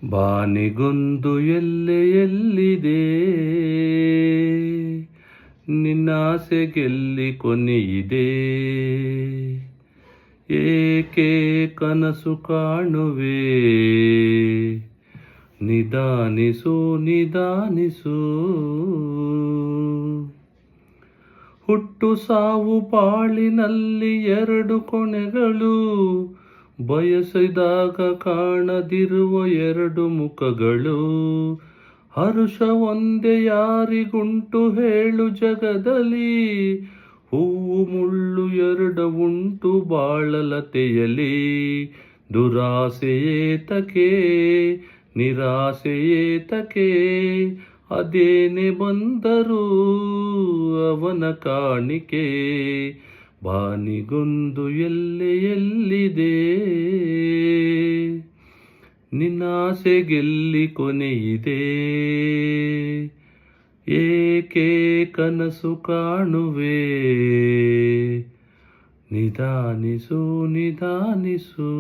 ಬಾನಿಗೊಂದು ಎಲ್ಲೆಯಲ್ಲಿದೆ, ನಿನ್ನಾಸೆಗೆಲ್ಲಿ ಕೊನೆಯಿದೆ. ಏಕೆ ಕನಸು ಕಾಣುವೆ, ನಿಧಾನಿಸು ನಿಧಾನಿಸು. ಹುಟ್ಟು ಸಾವು ಬಾಳಿನಲ್ಲಿ ಎರಡು ಕೊನೆಗಳು, ಬಯಸಿದಾಗ ಕಾಣದಿರುವ ಎರಡು ಮುಖಗಳು. ಹರುಷ ಒಂದೇ ಯಾರಿಗುಂಟು ಹೇಳು ಜಗದಲ್ಲಿ, ಹೂವು ಮುಳ್ಳು ಎರಡು ಉಂಟು ಬಾಳಲತೆಯಲಿ. ದುರಾಸೆಯೇತಕೆ ನಿರಾಸೆಯೇತಕೆ, ಅದೇನೆ ಬಂದರೂ ಅವನ ಕಾಣಿಕೆ. ಬಾನಿಗೊಂದು ಎಲ್ಲೆಯಲ್ಲಿದೆ, ನಿನ್ನಾಸೆಗೆಲ್ಲಿ ಕೊನೆಯಿದೆ. ಏಕೆ ಕನಸು ಕಾಣುವೆ, ನಿಧಾನಿಸು ನಿಧಾನಿಸು.